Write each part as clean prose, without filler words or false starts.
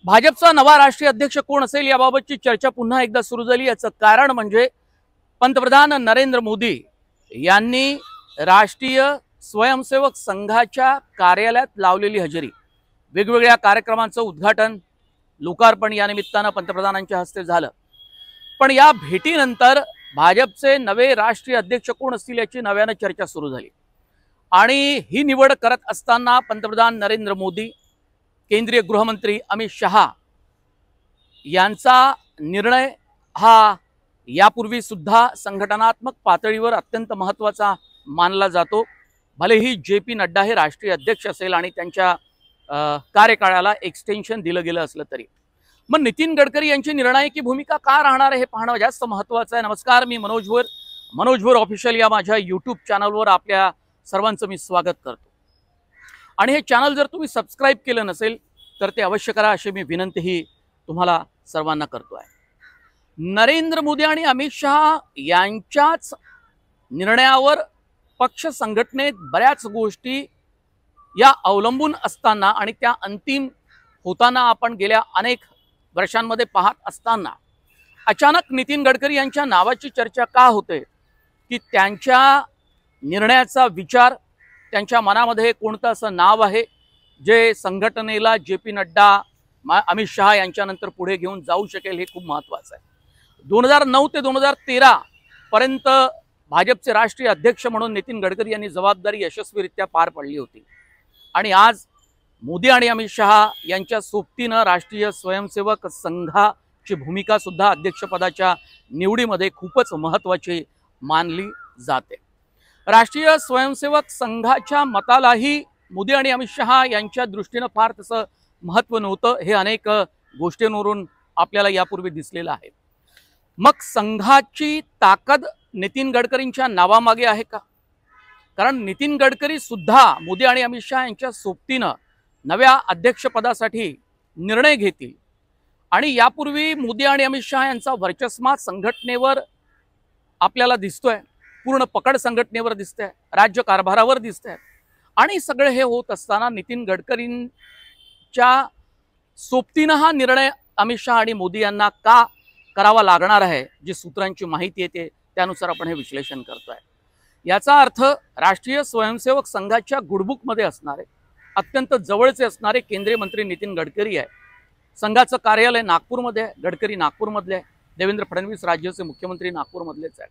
भाजपचा नवा राष्ट्रीय अध्यक्ष कोण असेल याबाबतची चर्चा पुन्हा एकदा सुरू झाली। याचं कारण म्हणजे पंतप्रधान नरेंद्र मोदी यांनी राष्ट्रीय स्वयंसेवक संघाच्या कार्यालयात लावलेली हजेरी, वेगवेगळ्या कार्यक्रमांचं उद्घाटन, लोकार्पण या निमित्तानं पंतप्रधानांच्या हस्ते झालं। पण या भेटीनंतर भाजपचे नवे राष्ट्रीय अध्यक्ष कोण असतील याची नव्यानं चर्चा सुरू झाली आणि ही निवड करत असताना पंतप्रधान नरेंद्र मोदी, केंद्रीय गृहमंत्री अमित शहा यांचा निर्णय हा यापूर्वी सुद्धा संघटनात्मक पातळीवर अत्यंत महत्त्वाचा मानला जातो। भलेही JP नड्डा हे राष्ट्रीय अध्यक्ष असेल आणि त्यांच्या कार्यकाळाला एक्सटेन्शन दिलं गेलं असलं तरी, मग नितीन गडकरी यांची निर्णायकी भूमिका का राहणार आहे हे पाहणं जास्त महत्त्वाचं आहे। नमस्कार, मी मनोज भोर ऑफिशियल या माझ्या यूट्यूब चॅनलवर आपल्या सर्वांचं मी स्वागत करतो आणि हे चॅनल जर तुम्ही सबस्क्राईब केलं नसेल तर ते अवश्य करा अशी मी विनंतीही तुम्हाला सर्वांना करतो आहे। नरेंद्र मोदी आणि अमित शहा यांच्याच निर्णयावर पक्ष संघटनेत बऱ्याच गोष्टी या अवलंबून असताना आणि त्या अंतिम होताना आपण गेल्या अनेक वर्षांमध्ये पाहत असताना अचानक नितीन गडकरी यांच्या नावाची चर्चा का होते की त्यांच्या निर्णयाचा विचार, त्यांच्या मनामध्ये कोणतं असं नाव आहे जे संघटनेला JP नड्डा, अमित शहा यांच्यानंतर पुढे घेऊन जाऊ शकेल हे खूप महत्त्वाचं आहे। 2009 ते 2013 पर्यंत भाजपचे राष्ट्रीय अध्यक्ष म्हणून नितीन गडकरी यांनी जबाबदारी यशस्वीरित्या पार पाडली होती आणि आज मोदी आणि अमित शहा यांच्या सोबतीनं राष्ट्रीय स्वयंसेवक संघाची भूमिका सुद्धा अध्यक्षपदाच्या निवडीमध्ये खूपच महत्त्वाची मानली जाते। राष्ट्रीय स्वयंसेवक संघाच्या मतालाही मोदी आणि अमित शहा यांच्या दृष्टीनं फार तसं महत्त्व नव्हतं, हे अनेक गोष्टींवरून आपल्याला यापूर्वी दिसलेलं आहे। मग संघाची ताकद नितीन गडकरींच्या नावामागे आहे का? कारण नितीन गडकरी सुद्धा मोदी आणि अमित शहा यांच्या सोबतीनं नव्या अध्यक्षपदासाठी निर्णय घेतील आणि यापूर्वी मोदी आणि अमित शहा यांचा वर्चस्व संघटनेवर आपल्याला दिसतोय, पूर्ण पकड संघटनेवर दिसतंय, राज्य कारभारावर दिसतंय आणि सगळे हे होत असताना नितीन गडकरींच्या सोबतीनं हा निर्णय अमित शहा आणि मोदी यांना का करावा लागणार आहे, जी सूत्रांची माहिती येते त्यानुसार आपण हे विश्लेषण करतोय। याचा अर्थ राष्ट्रीय स्वयंसेवक संघाच्या गुडबुकमध्ये असणारे, अत्यंत जवळचे असणारे केंद्रीय मंत्री नितीन गडकरी आहे। संघाचं कार्यालय नागपूरमध्ये आहे, गडकरी नागपूरमधले आहे, देवेंद्र फडणवीस राज्याचे मुख्यमंत्री नागपूरमधलेच आहेत।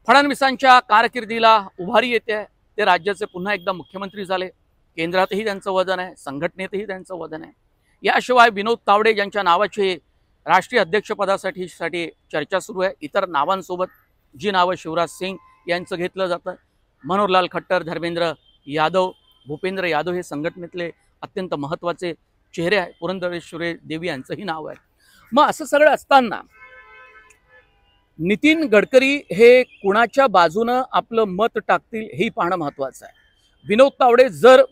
फडणवीसांच्या कारकिर्दीला उभारी येते, ते राज्याचे पुन्हा एकदा मुख्यमंत्री झाले, केंद्रातही त्यांचं वजन आहे, संघटनेतही त्यांचं वजन आहे। याशिवाय विनोद तावडे यांच्या नावाची राष्ट्रीय अध्यक्षपदासाठी चर्चा सुरू आहे। इतर नावांसोबत जी नावं शिवराज सिंग यांचं घेतलं जातं, मनोहरलाल खट्टर, धर्मेंद्र यादव, भूपेंद्र यादव हे संघटनेतले अत्यंत महत्त्वाचे चेहरे आहेत, पुरंदरेश्वरी देवी यांचंही नाव आहे। मग असं सगळं असताना नितीन गडकरी हे कुणाच्या बाजूनं आपलं मत टाकतील हेही पाहणं महत्त्वाचं आहे। विनोद तावडे जर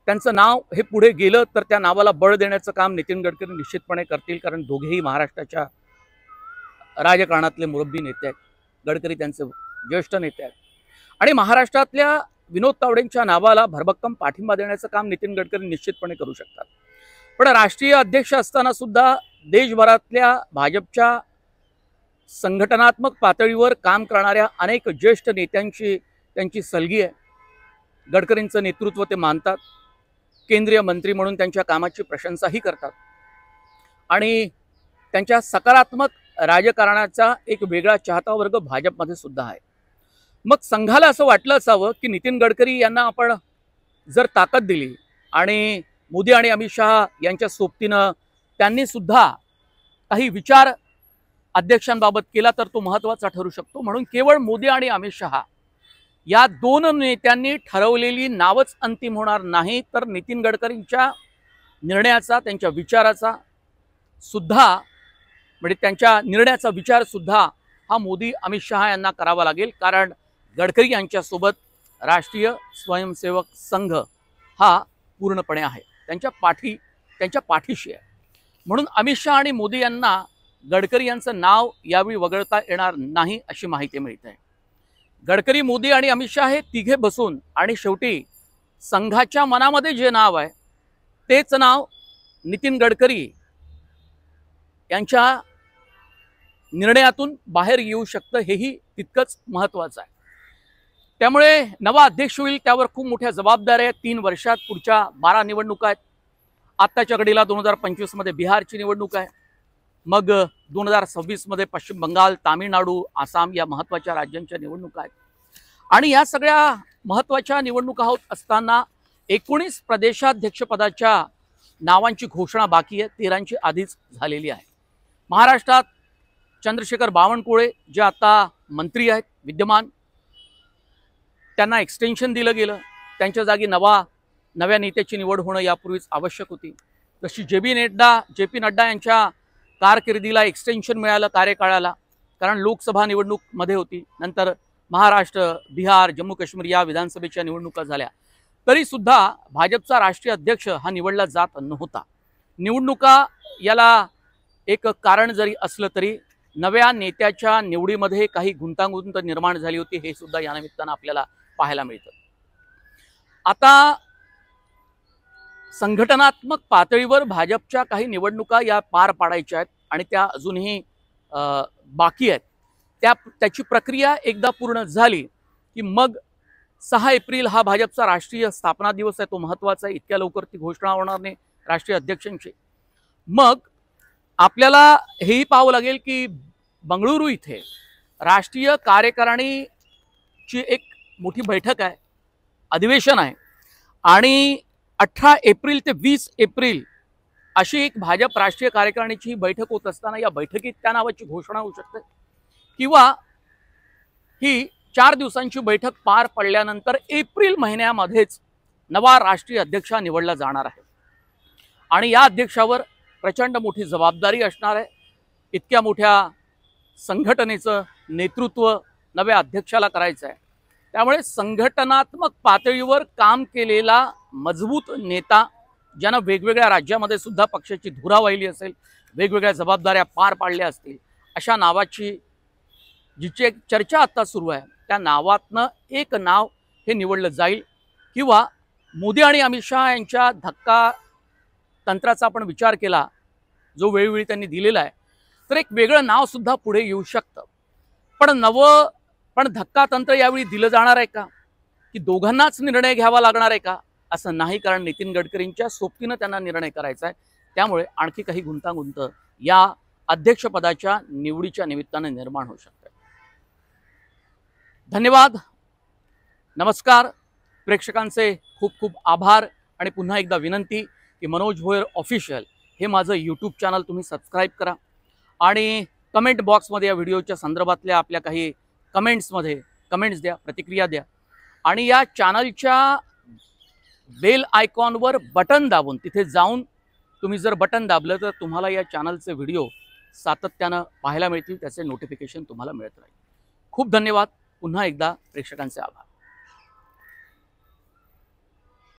त्यांचं नाव हे पुढे गेलं तर त्या नावाला बळ देण्याचं काम नितीन गडकरी निश्चितपणे करतील, कारण दोघेही महाराष्ट्राच्या राजकारणातले मुरब्बी नेते आहेत, गडकरी त्यांचे ज्येष्ठ नेते आहेत आणि महाराष्ट्रातल्या विनोद तावडेंच्या नावाला भरभक्कम पाठिंबा देण्याचं काम नितीन गडकरी निश्चितपणे करू शकतात। पण राष्ट्रीय अध्यक्ष असताना सुद्धा देशभरातल्या भाजपच्या संघटनात्मक पातळीवर काम करणाऱ्या अनेक ज्येष्ठ नेत्यांची त्यांची सलगी आहे। गडकरींचं नेतृत्व ते मानतात, केंद्रीय मंत्री म्हणून त्यांच्या कामाची प्रशंसाही करतात आणि त्यांच्या सकारात्मक राजकारणाचा एक वेगळा चाहता वर्ग भाजपमध्ये सुद्धा आहे। मग संघाला असं वाटलं असावं की नितीन गडकरी यांना आपण जर ताकद दिली आणि मोदी आणि अमित शहा यांच्या सोबतीनं त्यांनी सुद्धा काही विचार अध्यक्षांबाबत केला तर तो महत्त्वाचा ठरू शकतो, म्हणून केवळ मोदी आणि अमित शहा या दोन नेत्यांनी ठरवलेली नावच अंतिम होणार नाही, तर नितीन गडकरींच्या निर्णयाचा, त्यांच्या विचाराचा सुद्धा, म्हणजे त्यांच्या निर्णयाचा विचार सुद्धा हा मोदी अमित शहा यांना करावा लागेल, कारण गडकरी यांच्यासोबत राष्ट्रीय स्वयंसेवक संघ हा पूर्णपणे आहे, त्यांच्या पाठीशी आहे। म्हणून अमित शहा आणि मोदी यांना गडकरी यांचं नाव यावेळी वगळता येणार नाही अशी माहिती मिळते। गडकरी, मोदी आणि अमित शहा हे तिघे बसून आणि शेवटी संघाच्या मनामध्ये जे नाव आहे तेच नाव नितीन गडकरी यांच्या निर्णयातून बाहेर येऊ शकतं, हेही तितकंच महत्त्वाचं आहे. त्यामुळे नवा अध्यक्ष होईल त्यावर खूप मोठ्या जबाबदाऱ्या आहेत. 3 वर्षात पुढच्या 12 निवडणुका आहेत. आत्ताच्या घडीला 2025 मध्ये बिहारची निवडणूक आहे, मग 2026 मध्ये पश्चिम बंगाल, तामिळनाडू, आसाम या महत्त्वाच्या राज्यांच्या निवडणुका आहेत. आणि या सगळ्या महत्त्वाच्या निवडणुका होत असताना 19 प्रदेशाध्यक्षपदाच्या नावांची घोषणा बाकी आहे. 13ची आधीच झालेली आहे. महाराष्ट्रात चंद्रशेखर बावनकुळे जे आता मंत्री आहेत विद्यमान, त्यांना एक्सटेन्शन दिलं गेलं. त्यांच्या जागी नव्या नेत्याची निवड होणं यापूर्वीच आवश्यक होती. तशी जे पी नड्डा यांच्या कारकिर्दीला एक्सटेन्शन मिळालं कार्यकाळाला, कारण लोकसभा निवडणूक मध्ये होती. नंतर महाराष्ट्र, बिहार, जम्मू काश्मीर या विधानसभेच्या निवडणुका झाल्या. तरी सुद्धा भाजपचा राष्ट्रीय अध्यक्ष हा निवडला जात नव्हता. निवडणुका याला एक कारण जरी असलं तरी नव्या नेत्याच्या निवडीमध्ये काही गुंतागुंत निर्माण झाली होती, हे सुद्धा या निमित्तानं आपल्याला पाहायला मिळतं. आता संघटनात्मक पातळीवर भाजपच्या काही निवडणुका या पार पाडायच्या आहेत आणि त्या अजूनही बाकी आहेत. त्याची प्रक्रिया एकदा पूर्ण झाली की मग 6 एप्रिल हा भाजपचा राष्ट्रीय स्थापना दिवस आहे. तो महत्त्वाचा आहे. इतक्या लवकर ती घोषणा होणार नाही राष्ट्रीय अध्यक्षांची. मग आपल्याला हेही पाहावं लागेल की बंगळुरू इथे राष्ट्रीय कार्यकारिणीची एक मोठी बैठक आहे, अधिवेशन आहे. आणि 18 एप्रिल ते 20 एप्रिल अशी एक भाजप राष्ट्रीय कार्यकारिणीची बैठक होत असताना या बैठकीत त्या नावाची घोषणा होऊ शकते, किंवा ही 4 दिवसांची बैठक पार पडल्यानंतर एप्रिल महिन्यामध्येच नवा राष्ट्रीय अध्यक्ष निवडला जाणार आहे. आणि या अध्यक्षावर प्रचंड मोठी जबाबदारी असणार आहे. इतक्या मोठ्या संघटनेचं नेतृत्व नव्या अध्यक्षाला करायचं आहे. त्यामुळे संघटनात्मक पातळीवर काम केलेला मजबूत नेता, ज्यानं वेगवेगळ्या राज्यामध्ये सुद्धा पक्षाची धुरा वाहिली असेल, वेगवेगळ्या जबाबदाऱ्या पार पाडल्या असतील, अशा नावाची जिची एक चर्चा आता सुरू आहे, त्या नावातनं एक नाव हे निवडलं जाईल. किंवा मोदी आणि अमित शहा यांच्या धक्का तंत्राचा आपण विचार केला, जो वेळोवेळी त्यांनी दिलेला आहे, तर एक वेगळं नाव सुद्धा पुढे येऊ शकतं. पण धक्का तंत्र यावेळी दिलं जाणार आहे का, की दोघांनाच निर्णय घ्यावा लागणार आहे का? असं नाही, कारण नितीन गडकरींच्या सोबतीनं त्यांना निर्णय करायचा आहे. त्यामुळे आणखी काही गुंतागुंत या अध्यक्षपदाच्या निवडीच्या निमित्ताने निर्माण होऊ शकते. धन्यवाद, नमस्कार. प्रेक्षकांचे खूप खूप आभार. आणि पुन्हा एकदा विनंती की मनोज भोयर ऑफिशियल हे माझं यूट्यूब चॅनल तुम्ही सबस्क्राईब करा. आणि कमेंट बॉक्समध्ये या व्हिडिओच्या संदर्भातल्या आपल्या काही कमेंट्स द्या, प्रतिक्रिया द्या. आणि या चॅनलच्या बेल आयकॉनवर बटन दाबून तिथे जाऊन तुम्ही जर बटन दाबलं तर तुम्हाला या चॅनलचे व्हिडिओ सातत्यानं पाहायला मिळतील, त्याचे नोटिफिकेशन तुम्हाला मिळत राहील. खूप धन्यवाद. पुन्हा एकदा प्रेक्षकांचे आभार.